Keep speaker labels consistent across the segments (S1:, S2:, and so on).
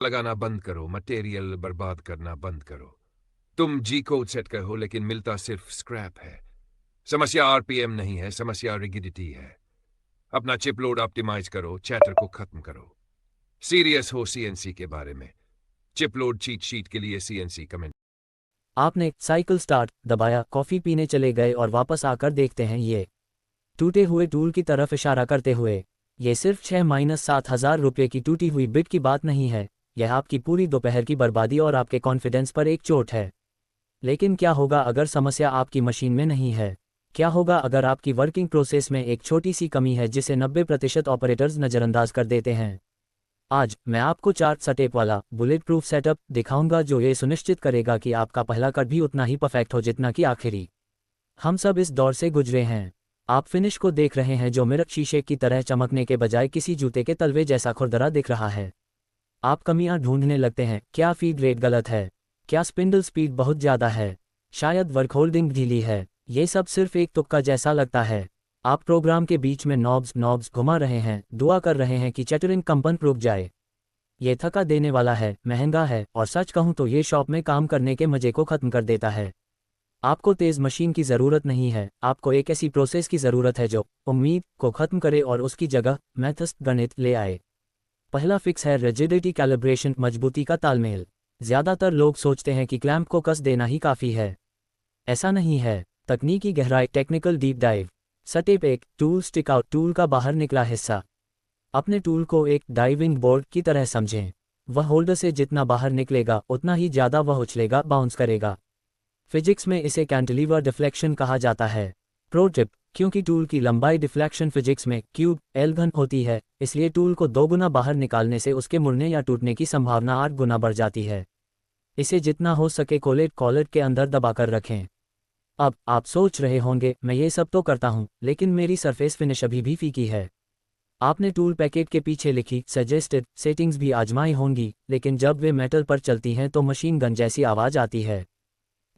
S1: लगाना बंद करो, मटेरियल बर्बाद करना बंद करो। तुम जी कोड सेट करो लेकिन मिलता सिर्फ स्क्रैप है। समस्या आरपीएम नहीं है, समस्या रिगिडिटी है। अपना चिप लोड ऑप्टिमाइज करो, चैटर को खत्म करो। सीरियस हो सीएनसी के बारे में, चिप लोड चीट शीट के लिए सीएनसी कमेंट।
S2: आपने साइकिल स्टार्ट दबाया, कॉफी पीने चले गए और वापस आकर देखते हैं ये टूटे हुए टूल की तरफ इशारा करते हुए। ये सिर्फ 6-7,000 रुपये की टूटी हुई बिट की बात नहीं है, यह आपकी पूरी दोपहर की बर्बादी और आपके कॉन्फिडेंस पर एक चोट है। लेकिन क्या होगा अगर समस्या आपकी मशीन में नहीं है? क्या होगा अगर आपकी वर्किंग प्रोसेस में एक छोटी सी कमी है जिसे 90% ऑपरेटर्स नज़रअंदाज कर देते हैं? आज मैं आपको 4 स्टेप वाला बुलेट प्रूफ सेटअप दिखाऊंगा जो ये सुनिश्चित करेगा कि आपका पहला कट भी उतना ही परफेक्ट हो जितना कि आखिरी। हम सब इस दौर से गुजरे हैं। आप फिनिश को देख रहे हैं जो मिरर शीशे की तरह चमकने के बजाय किसी जूते के तलवे जैसा खुरदरा दिख रहा है। आप कमियां ढूंढने लगते हैं, क्या फीड रेट गलत है, क्या स्पिंडल स्पीड बहुत ज़्यादा है, शायद वर्क होल्डिंग ढीली है। ये सब सिर्फ एक तुक्का जैसा लगता है। आप प्रोग्राम के बीच में नॉब्स घुमा रहे हैं, दुआ कर रहे हैं कि चैटरिंग कंपन रुक जाए। ये थका देने वाला है, महंगा है और सच कहूं तो ये शॉप में काम करने के मजे को खत्म कर देता है। आपको तेज़ मशीन की ज़रूरत नहीं है, आपको एक ऐसी प्रोसेस की ज़रूरत है जो उम्मीद को ख़त्म करे और उसकी जगह मैथ्स गणित ले आए। पहला फिक्स है रिजिडिटी कैलिब्रेशन, मजबूती का तालमेल। ज़्यादातर लोग सोचते हैं कि क्लैंप को कस देना ही काफ़ी है। ऐसा नहीं है। तकनीकी गहराई, technical deep dive. Step 1, tool stick out, tool का बाहर निकला हिस्सा। अपने टूल को एक डाइविंग बोर्ड की तरह समझें। वह होल्डर से जितना बाहर निकलेगा उतना ही ज़्यादा वह उछलेगा, बाउंस करेगा। फिजिक्स में इसे कैंटिलीवर डिफ्लेक्शन कहा जाता है। प्रो टिप, क्योंकि टूल की लंबाई डिफ्लेक्शन फिजिक्स में क्यूब एल घन होती है, इसलिए टूल को 2 गुना बाहर निकालने से उसके मुड़ने या टूटने की संभावना 8 गुना बढ़ जाती है। इसे जितना हो सके कॉलेट के अंदर दबाकर रखें। अब आप सोच रहे होंगे, मैं ये सब तो करता हूँ लेकिन मेरी सरफेस फिनिश अभी भी फीकी है। आपने टूल पैकेट के पीछे लिखी सजेस्टेड सेटिंग्स भी आजमाई होंगी, लेकिन जब वे मेटल पर चलती हैं तो मशीन गन जैसी आवाज़ आती है।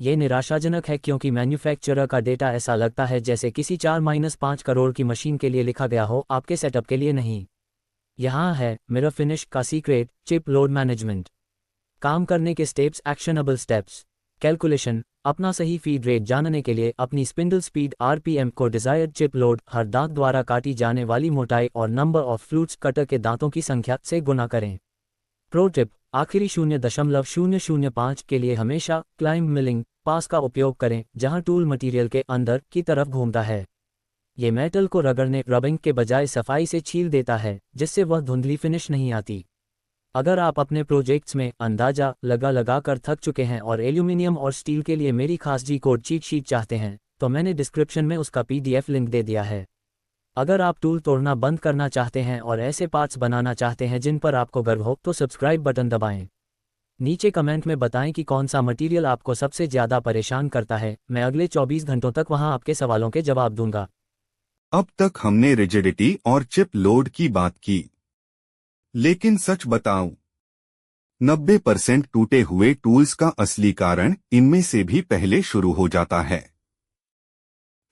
S2: ये निराशाजनक है क्योंकि मैन्युफैक्चरर का डेटा ऐसा लगता है जैसे किसी 4-5 करोड़ की मशीन के लिए लिखा गया हो, आपके सेटअप के लिए नहीं। यहाँ है मिरर फिनिश का सीक्रेट, चिप लोड मैनेजमेंट। काम करने के स्टेप्स, एक्शनेबल स्टेप्स। कैलकुलेशन, अपना सही फीड रेट जानने के लिए अपनी स्पिंडल स्पीड आरपीएम को डिजायर्ड चिप लोड, हर दांत द्वारा काटी जाने वाली मोटाई और नंबर ऑफ फ्लूट्स कटर के दांतों की संख्या से गुना करें। प्रो टिप, आखिरी 0.005 के लिए हमेशा क्लाइंब मिलिंग पास का उपयोग करें जहां टूल मटेरियल के अंदर की तरफ घूमता है। ये मेटल को रगड़ने रबिंग के बजाय सफाई से छील देता है, जिससे वह धुंधली फिनिश नहीं आती। अगर आप अपने प्रोजेक्ट्स में अंदाजा लगा कर थक चुके हैं और एल्यूमिनियम और स्टील के लिए मेरी खास जी कोड चीट शीट चाहते हैं, तो मैंने डिस्क्रिप्शन में उसका पीडीएफ लिंक दे दिया है। अगर आप टूल तोड़ना बंद करना चाहते हैं और ऐसे पार्ट्स बनाना चाहते हैं जिन पर आपको गर्व हो, तो सब्सक्राइब बटन दबाएं। नीचे कमेंट में बताएं कि कौन सा मटेरियल आपको सबसे ज़्यादा परेशान करता है। मैं अगले 24 घंटों तक वहां आपके सवालों के जवाब दूंगा।
S3: अब तक हमने रिजिडिटी और चिप लोड की बात की, लेकिन सच बताऊं, 90% टूटे हुए टूल्स का असली कारण इनमें से भी पहले शुरू हो जाता है।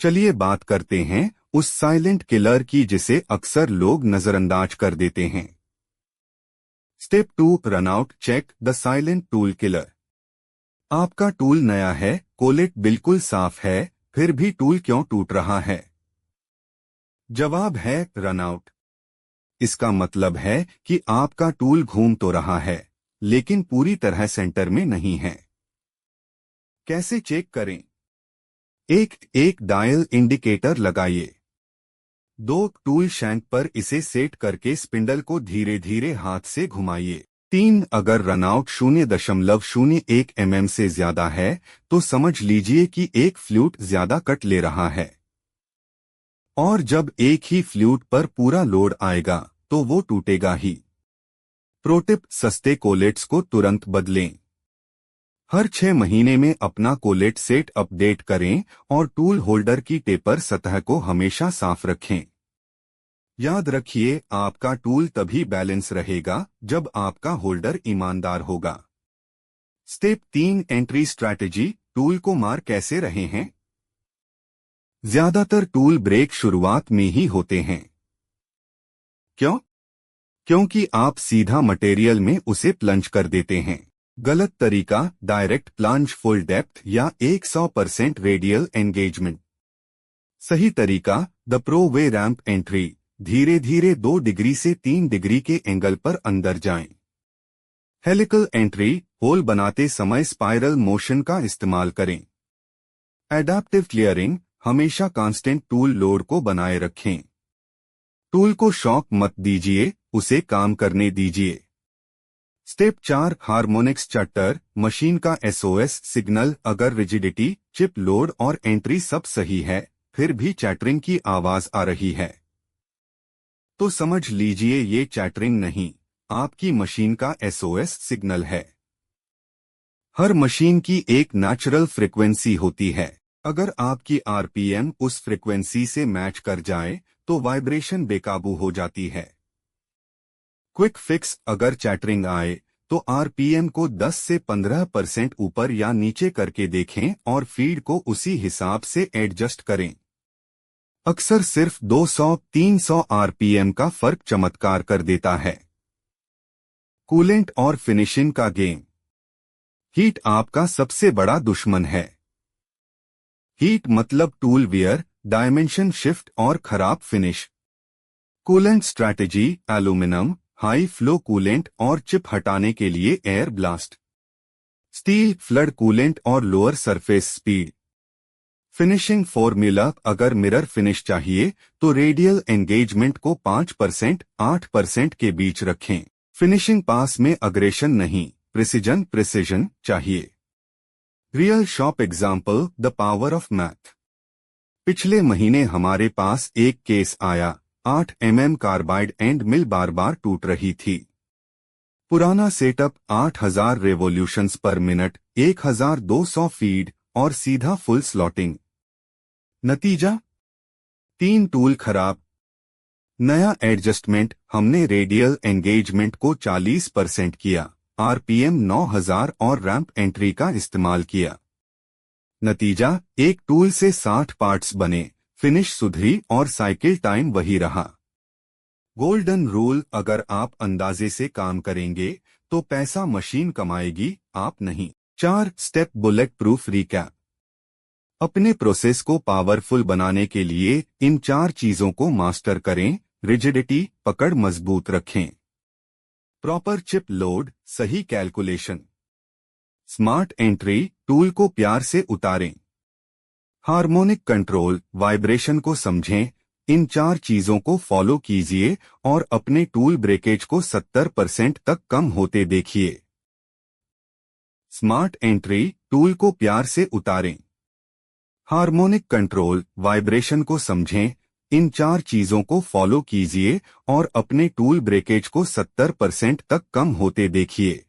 S3: चलिए बात करते हैं उस साइलेंट किलर की जिसे अक्सर लोग नजरअंदाज कर देते हैं। Step 2, runout check, the silent tool killer. आपका टूल नया है, कोलेट बिल्कुल साफ है, फिर भी टूल क्यों टूट रहा है? जवाब है रनआउट। इसका मतलब है कि आपका टूल घूम तो रहा है, लेकिन पूरी तरह सेंटर में नहीं है। कैसे चेक करें? एक डायल इंडिकेटर लगाइए। 2, टूल शैंक पर इसे सेट करके स्पिंडल को धीरे धीरे हाथ से घुमाइए। 3, अगर रनआउट 0.01 mm से ज्यादा है तो समझ लीजिए कि एक फ्लूट ज्यादा कट ले रहा है। और जब एक ही फ्लूट पर पूरा लोड आएगा तो वो टूटेगा ही। प्रोटिप, सस्ते कोलेट्स को तुरंत बदलें। हर 6 महीने में अपना कोलेट सेट अपडेट करें और टूल होल्डर की टेपर सतह को हमेशा साफ रखें। याद रखिए, आपका टूल तभी बैलेंस रहेगा जब आपका होल्डर ईमानदार होगा। स्टेप 3, एंट्री स्ट्रैटेजी, टूल को मार कैसे रहे हैं? ज्यादातर टूल ब्रेक शुरुआत में ही होते हैं। क्यों? क्योंकि आप सीधा मटेरियल में उसे प्लंज कर देते हैं। गलत तरीका डायरेक्ट प्लंज फुल डेप्थ या 100% रेडियल एंगेजमेंट। सही तरीका the pro way ramp entry, धीरे धीरे 2 डिग्री से 3 डिग्री के एंगल पर अंदर जाएं। हेलिकल एंट्री, होल बनाते समय स्पाइरल मोशन का इस्तेमाल करें। एडाप्टिव क्लियरिंग, हमेशा कांस्टेंट टूल लोड को बनाए रखें। टूल को शॉक मत दीजिए, उसे काम करने दीजिए। स्टेप 4 हार्मोनिक्स चटर, मशीन का एसओएस सिग्नल। अगर रिजिडिटी, चिप लोड और एंट्री सब सही है, फिर भी चैटरिंग की आवाज आ रही है, तो समझ लीजिए ये चैटरिंग नहीं, आपकी मशीन का एसओएस सिग्नल है। हर मशीन की एक नेचुरल फ्रीक्वेंसी होती है। अगर आपकी आरपीएम उस फ्रीक्वेंसी से मैच कर जाए तो वाइब्रेशन बेकाबू हो जाती है। क्विक फिक्स, अगर चैटरिंग आए तो आरपीएम को 10 से 15% ऊपर या नीचे करके देखें और फीड को उसी हिसाब से एडजस्ट करें। अक्सर सिर्फ 200-300 आरपीएम का फर्क चमत्कार कर देता है। कूलेंट और फिनिशिंग का गेम। हीट आपका सबसे बड़ा दुश्मन है। हीट मतलब टूल वियर, डायमेंशन शिफ्ट और खराब finish. Coolant strategy, aluminium, high flow coolant और चिप हटाने के लिए air blast. Steel, flood coolant और lower surface speed. Finishing formula, अगर मिरर फिनिश चाहिए तो रेडियल एंगेजमेंट को 5%-8% के बीच रखें। फिनिशिंग पास में अग्रेशन नहीं, प्रिसिजन चाहिए। Real shop example, the power of math. पिछले महीने हमारे पास एक केस आया, 8 mm कार्बाइड एंड मिल बार बार टूट रही थी। पुराना सेटअप, 8000 रेवोल्यूशंस पर मिनट, 1200 फीड और सीधा फुल स्लॉटिंग। नतीजा 3 टूल खराब। नया एडजस्टमेंट, हमने रेडियल एंगेजमेंट को 40% किया, आरपीएम 9000 और रैंप एंट्री का इस्तेमाल किया। नतीजा, एक टूल से 60 पार्ट्स बने, फिनिश सुधरी और साइकिल टाइम वही रहा। गोल्डन रूल, अगर आप अंदाजे से काम करेंगे तो पैसा मशीन कमाएगी, आप नहीं। 4 स्टेप बुलेट प्रूफ रिकैप। अपने प्रोसेस को पावरफुल बनाने के लिए इन 4 चीजों को मास्टर करें। रिजिडिटी, पकड़ मजबूत रखें। प्रॉपर चिप लोड, सही कैलकुलेशन। स्मार्ट एंट्री, टूल को प्यार से उतारें। हार्मोनिक कंट्रोल, वाइब्रेशन को समझें। इन 4 चीजों को फॉलो कीजिए और अपने टूल ब्रेकेज को 70% तक कम होते देखिए। स्मार्ट एंट्री, टूल को प्यार से उतारें। हार्मोनिक कंट्रोल, वाइब्रेशन को समझें। इन 4 चीजों को फॉलो कीजिए और अपने टूल ब्रेकेज को 70% तक कम होते देखिए।